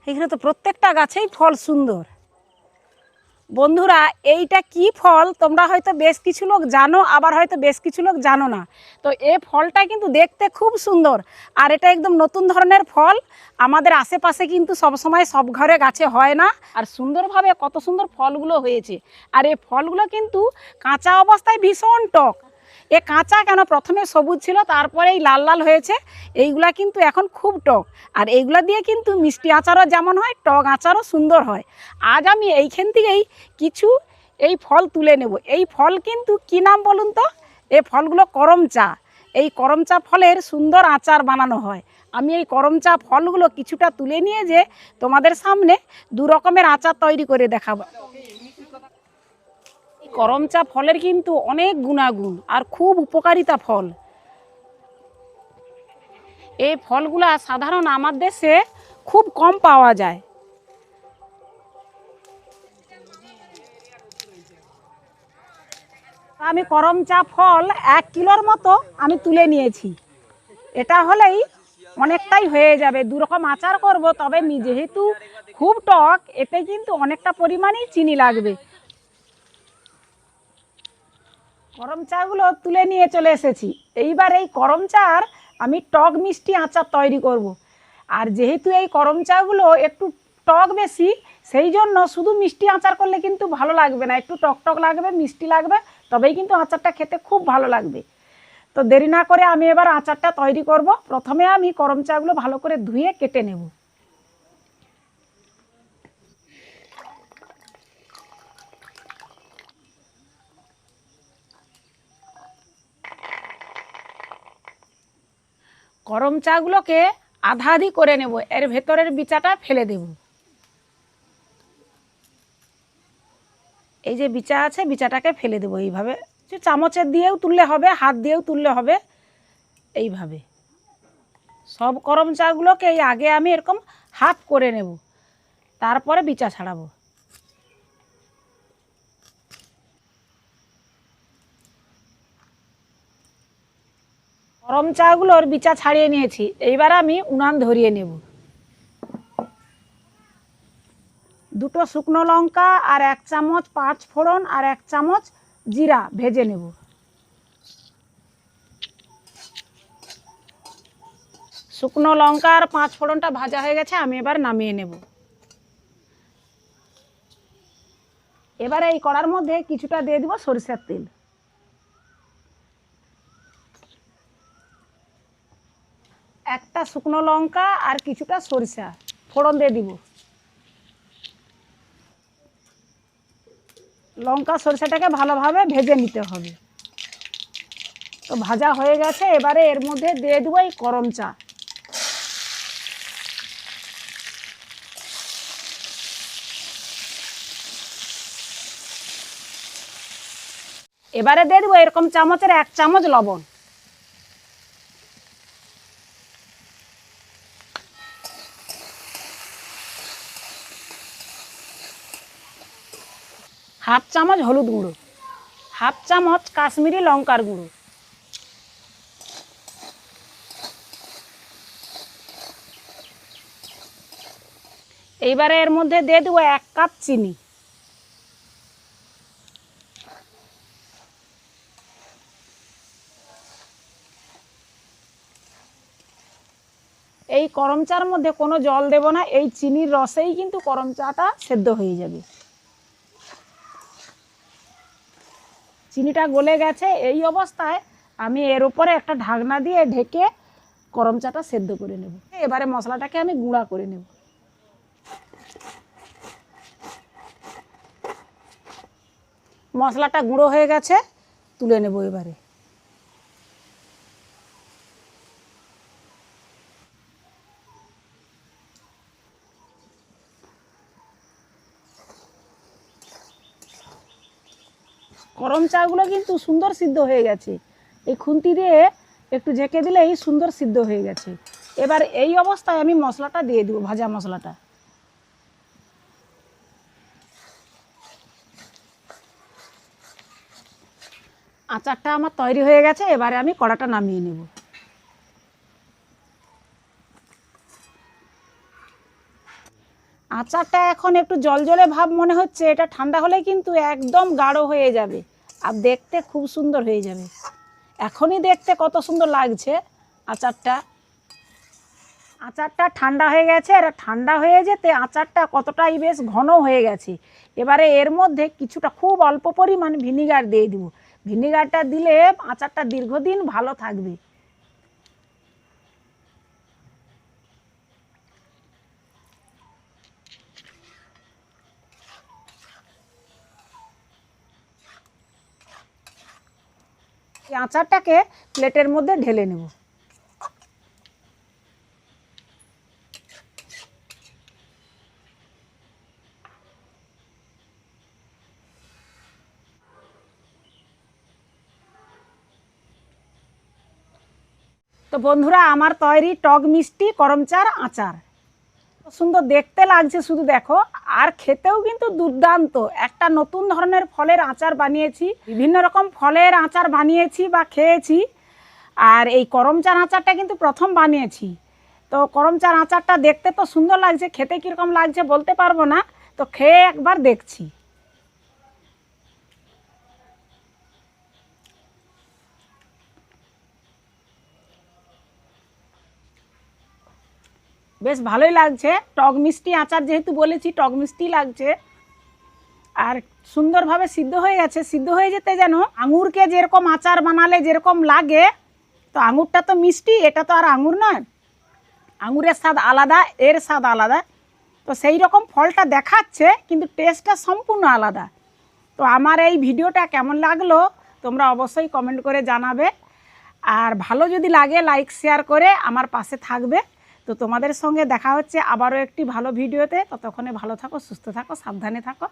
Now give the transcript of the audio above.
এখানে তো প্রত্যেকটা গাছেই ফল সুন্দর। বন্ধুরা, এইটা কি ফল তোমরা হয়তো বেশ কিছু লোক জানো, আবার হয়তো বেশ কিছু লোক জানো না। তো এই ফলটা কিন্তু দেখতে খুব সুন্দর, আর এটা একদম নতুন ধরনের ফল। আমাদের আশেপাশে কিন্তু সবসময় সব ঘরে গাছে হয় না, আর সুন্দরভাবে কত সুন্দর ফলগুলো হয়েছে। আর এই ফলগুলো কিন্তু কাঁচা অবস্থায় ভীষণ টক। এ কাঁচা কেন, প্রথমে সবুজ ছিল, তারপরে এই লাল লাল হয়েছে। এইগুলা কিন্তু এখন খুব টক, আর এইগুলা দিয়ে কিন্তু মিষ্টি আচারও যেমন হয়, টক আচারও সুন্দর হয়। আজ আমি এইখান থেকেই কিছু এই ফল তুলে নেব। এই ফল কিন্তু কী নাম বলুন তো? এই ফলগুলো করমচা। এই করমচা ফলের সুন্দর আচার বানানো হয়। আমি এই করমচা ফলগুলো কিছুটা তুলে নিয়ে যে তোমাদের সামনে দু রকমের আচার তৈরি করে দেখাবো। এই করমচা ফলের কিন্তু অনেক গুণাগুণ আর খুব উপকারিতা ফল। এই ফলগুলা সাধারণ আমার দেশে খুব কম পাওয়া যায়। আমি করমচা ফল 1 কিলোর মতো আমি তুলে নিয়েছি। এটা হলেই অনেকটাই হয়ে যাবে, দু রকম আচার করব। তবে যেহেতু খুব টক, এতে কিন্তু অনেকটা পরিমাণেই চিনি লাগবে। করমচাগুলো তুলে নিয়ে চলে এসেছি। এইবার এই করমচার আমি টক মিষ্টি আচার তৈরি করব। আর যেহেতু এই করমচাগুলো একটু টক বেশি, সেই জন্য শুধু মিষ্টি আচার করলে কিন্তু ভালো লাগবে না, একটু টক টক লাগবে, মিষ্টি লাগবে, তবেই কিন্তু আচারটা খেতে খুব ভালো লাগবে। তো দেরি না করে আমি এবার আচারটা তৈরি করব। প্রথমে আমি করমচাগুলো ভালো করে ধুয়ে কেটে নেব। করমচাগুলোকে আধা আধি করে নেব, এর ভেতরের বিচাটা ফেলে দেব। এই যে বিচা আছে, বিচাটাকে ফেলে দেবো এইভাবে। চামচের দিয়েও তুললে হবে, হাত দিয়েও তুললে হবে। এইভাবে সব করমচাগুলোকে আগে আমি এরকম হাফ করে নেব, তারপরে বিচা ছাড়াবো। করমচাগুলোর বিচা ছাড়িয়ে নিয়েছি। এইবার আমি উনান ধরিয়ে নেব। দুটো শুকনো লঙ্কা আর 1 চামচ 5 ফোড়ন আর 1 চামচ জিরা ভেজে নেব। শুকনো লঙ্কা আর 5 ফোড়নটা ভাজা হয়ে গেছে, আমি এবার নামিয়ে নেব। এবারে এই কড়ার মধ্যে কিছুটা দিয়ে দিব সরিষার তেল। একটা শুকনো লঙ্কা আর কিছুটা সরিষা ফোড়ন দিয়ে দিব। লঙ্কা সরিষাটাকে ভালোভাবে ভেজে নিতে হবে। তো ভাজা হয়ে গেছে, এবারে এর মধ্যে দিয়ে দেবো এই করমচা। এবারে দিয়ে দেবো এরকম চামচের 1 চামচ লবণ। হাফ চামচ হলুদ গুঁড়ো, হাফ চামচ কাশ্মীরি লঙ্কার গুঁড়ো, এইবারে এর মধ্যে দিয়ে দেবো 1 কাপ চিনি। এই করমচার মধ্যে কোনো জল দেব না, এই চিনির রসেই কিন্তু করমচাটা সেদ্ধ হয়ে যাবে। চিনিটা গলে গেছে, এই অবস্থায় আমি এর উপরে একটা ঢাকনা দিয়ে ঢেকে করমচাটা সেদ্ধ করে নেব। এবারে মশলাটাকে আমি গুঁড়া করে নেব। মশলাটা গুঁড়ো হয়ে গেছে, তুলে নেব এবারে। করমচাগুলো কিন্তু সুন্দর সিদ্ধ হয়ে গেছে। এই খুন্তি দিয়ে একটু ঝেঁকে দিলেই সুন্দর সিদ্ধ হয়ে গেছে। এবার এই অবস্থায় আমি মশলাটা দিয়ে দেবো, ভাজা মশলাটা। আচারটা আমার তৈরি হয়ে গেছে, এবারে আমি কড়াটা নামিয়ে নেব। আচারটা এখন একটু জলজলে ভাব মনে হচ্ছে, এটা ঠান্ডা হলে কিন্তু একদম গাঢ় হয়ে যাবে আর দেখতে খুব সুন্দর হয়ে যাবে। এখনই দেখতে কত সুন্দর লাগছে আচারটা। আচারটা ঠান্ডা হয়ে গেছে, আর ঠান্ডা হয়ে যেতে আচারটা কতটাই বেশ ঘন হয়ে গেছে। এবারে এর মধ্যে কিছুটা খুব অল্প পরিমাণ ভিনিগার দিয়ে দিব। ভিনিগারটা দিলে আচারটা দীর্ঘদিন ভালো থাকবে। এই আচারটাকে প্লেটের মধ্যে ঢেলে নেব। তো বন্ধুরা, আমার তৈরি টক মিষ্টি করমচার আচার সুন্দর দেখতে লাগছে শুধু দেখো, আর খেতেও কিন্তু দুর্দান্ত। একটা নতুন ধরনের ফলের আচার বানিয়েছি, বিভিন্ন রকম ফলের আচার বানিয়েছি বা খেয়েছি, আর এই করমচার আচারটা কিন্তু প্রথম বানিয়েছি। তো করমচার আচারটা দেখতে তো সুন্দর লাগছে, খেতে কীরকম লাগছে বলতে পারবো না, তো খেয়ে একবার দেখছি। বেশ ভালোই লাগছে, টক মিষ্টি আচার যেহেতু বলেছি টক মিষ্টি লাগছে, আর সুন্দরভাবে সিদ্ধ হয়ে গেছে। সিদ্ধ হয়ে যেতে যেন আঙুরকে যেরকম আচার বানালে যেরকম লাগে, তো আঙুরটা তো মিষ্টি, এটা তো আর আঙুর নয়, আঙুরের স্বাদ আলাদা, এর স্বাদ আলাদা। তো সেই রকম ফলটা দেখাচ্ছে কিন্তু টেস্টটা সম্পূর্ণ আলাদা। তো আমার এই ভিডিওটা কেমন লাগলো তোমরা অবশ্যই কমেন্ট করে জানাবে, আর ভালো যদি লাগে লাইক শেয়ার করে আমার পাশে থাকবে। তো তোমাদের সঙ্গে দেখা হচ্ছে আবারও একটি ভালো ভিডিওতে। ততক্ষণে ভালো থাকো, সুস্থ থাকো, সাবধানে থাকো।